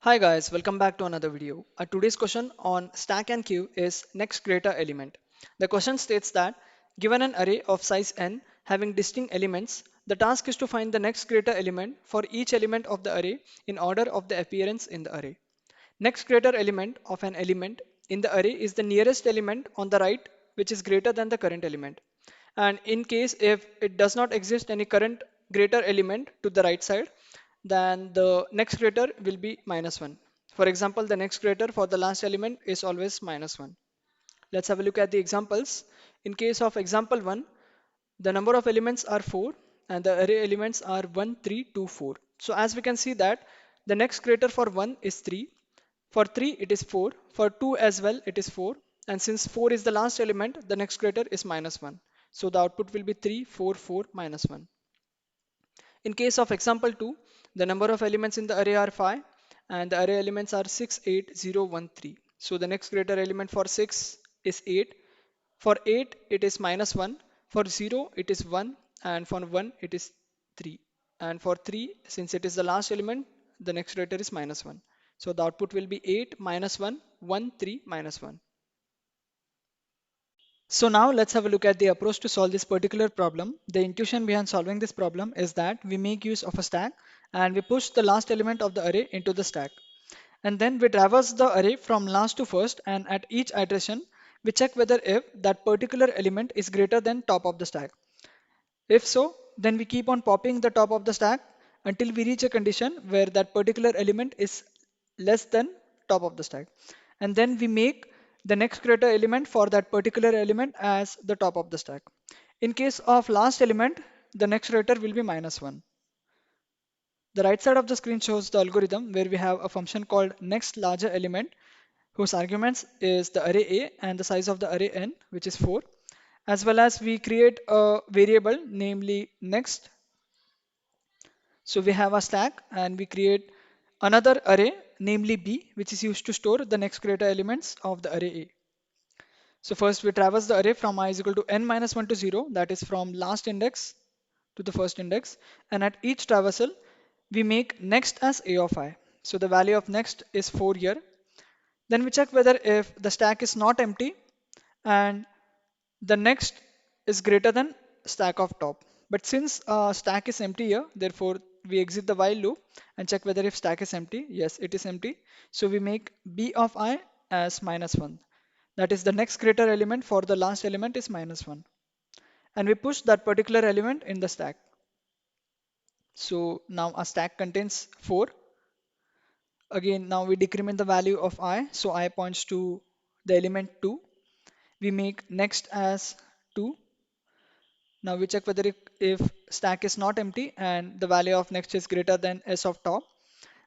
Hi guys, welcome back to another video. Today's question on stack and queue is next greater element. The question states that given an array of size n having distinct elements, the task is to find the next greater element for each element of the array in order of the appearance in the array. Next greater element of an element in the array is the nearest element on the right which is greater than the current element. And in case if it does not exist any current greater element to the right side, then the next greater will be minus 1. For example, the next greater for the last element is always minus 1. Let's have a look at the examples. In case of example 1, the number of elements are 4 and the array elements are 1, 3, 2, 4. So as we can see that the next greater for 1 is 3, for 3 it is 4, for 2 as well it is 4, and since 4 is the last element, the next greater is minus 1. So the output will be 3, 4, 4, minus 1. In case of example 2, the number of elements in the array are 5 and the array elements are 6, 8, 0, 1, 3. So the next greater element for 6 is 8. For 8 it is minus 1. For 0 it is 1 and for 1 it is 3. And for 3, since it is the last element, the next greater is minus 1. So the output will be 8 minus 1, 1, 3, minus 1. So now let's have a look at the approach to solve this particular problem. The intuition behind solving this problem is that we make use of a stack and we push the last element of the array into the stack. And then we traverse the array from last to first, and at each iteration we check whether if that particular element is greater than top of the stack. If so, then we keep on popping the top of the stack until we reach a condition where that particular element is less than top of the stack. And then we make the next greater element for that particular element as the top of the stack. In case of last element, the next greater will be minus 1. The right side of the screen shows the algorithm where we have a function called next larger element whose arguments is the array A and the size of the array n, which is 4, as well as we create a variable namely next. So we have a stack and we create another array namely B, which is used to store the next greater elements of the array A. So first we traverse the array from I is equal to n minus 1 to 0, that is from last index to the first index, and at each traversal we make next as A of I. So the value of next is 4 here. Then we check whether if the stack is not empty and the next is greater than stack of top. But since stack is empty here, therefore we exit the while loop and check whether if stack is empty. Yes, it is empty. So we make b of I as minus 1. That is the next greater element for the last element is minus 1. And we push that particular element in the stack. So now our stack contains 4. Again, now we decrement the value of I. So I points to the element 2. We make next as 2. Now we check whether if stack is not empty and the value of next is greater than s of top.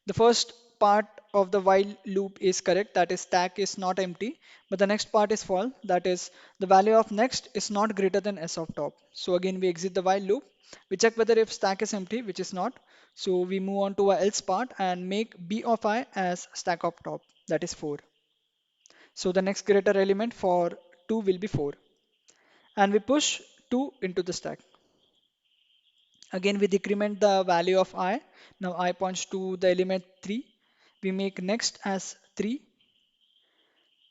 The first part of the while loop is correct, that is stack is not empty, but the next part is false, that is the value of next is not greater than s of top. So again we exit the while loop. We check whether if stack is empty, which is not. So we move on to our else part and make b of I as stack of top, that is 4. So the next greater element for 2 will be 4. And we push 2 into the stack. Again, we decrement the value of I. Now I points to the element 3. We make next as 3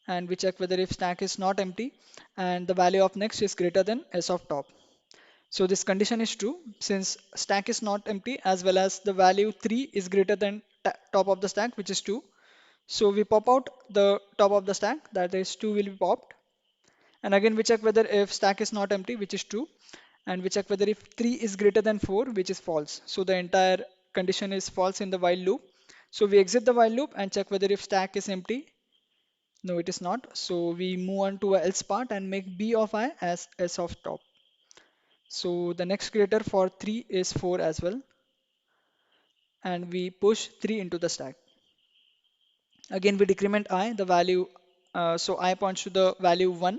and we check whether if stack is not empty and the value of next is greater than s of top. So this condition is true since stack is not empty as well as the value 3 is greater than top of the stack, which is 2. So we pop out the top of the stack, that is 2 will be popped. And again we check whether if stack is not empty, which is true, and we check whether if 3 is greater than 4, which is false. So the entire condition is false in the while loop. So we exit the while loop and check whether if stack is empty. No, it is not. So we move on to a else part and make b of I as s of top. So the next greater for 3 is 4 as well, and we push 3 into the stack. Again we decrement I, the value, so I points to the value 1.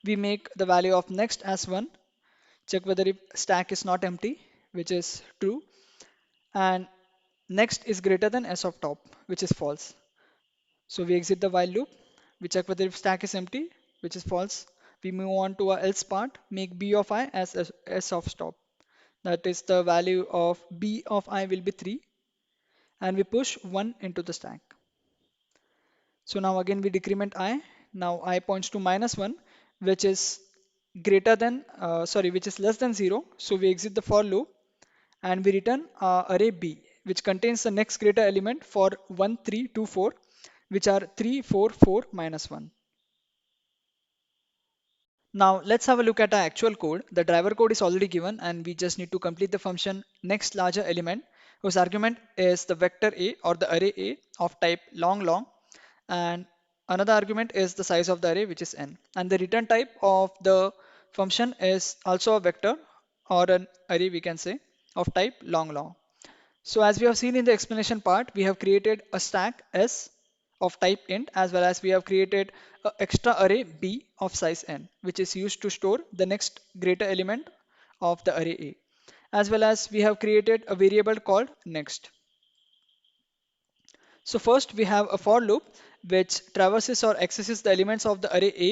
We make the value of next as 1. Check whether if stack is not empty, which is true, and next is greater than s of top, which is false. So we exit the while loop. We check whether if stack is empty, which is false. We move on to our else part, make b of I as s of top. That is the value of b of I will be 3, and we push 1 into the stack. So now again we decrement I. Now I points to -1, which is which is less than 0. So we exit the for loop and we return array B, which contains the next greater element for 1, 3, 2, 4, which are 3, 4, 4, -1. Now let's have a look at our actual code. The driver code is already given and we just need to complete the function next larger element whose argument is the vector A or the array A of type long long, and another argument is the size of the array, which is n, and the return type of the function is also a vector or an array, we can say, of type long long. So as we have seen in the explanation part, we have created a stack S of type int, as well as we have created an extra array B of size n, which is used to store the next greater element of the array A. As well as we have created a variable called next. So first we have a for loop which traverses or accesses the elements of the array A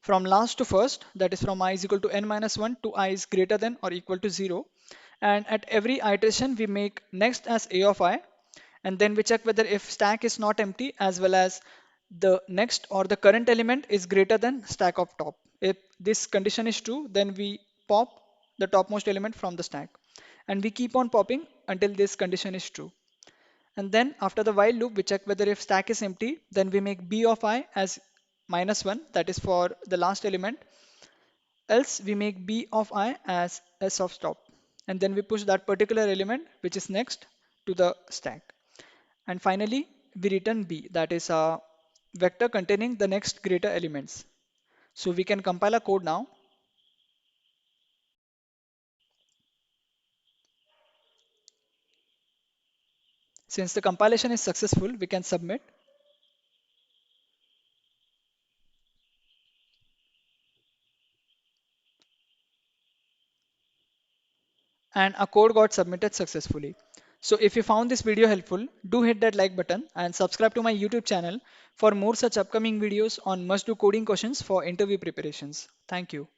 from last to first, that is from I is equal to n minus 1 to I is greater than or equal to 0. And at every iteration we make next as A of I, and then we check whether if stack is not empty, as well as the next or the current element is greater than stack of top. If this condition is true, then we pop the topmost element from the stack, and we keep on popping until this condition is true. And then after the while loop, we check whether if stack is empty, then we make B of I as -1, that is for the last element. Else we make B of I as S of top. And then we push that particular element, which is next, to the stack. And finally, we return B, that is a vector containing the next greater elements. So we can compile a code now. Since the compilation is successful, we can submit. And our code got submitted successfully. So if you found this video helpful, do hit that like button and subscribe to my YouTube channel for more such upcoming videos on must do coding questions for interview preparations. Thank you.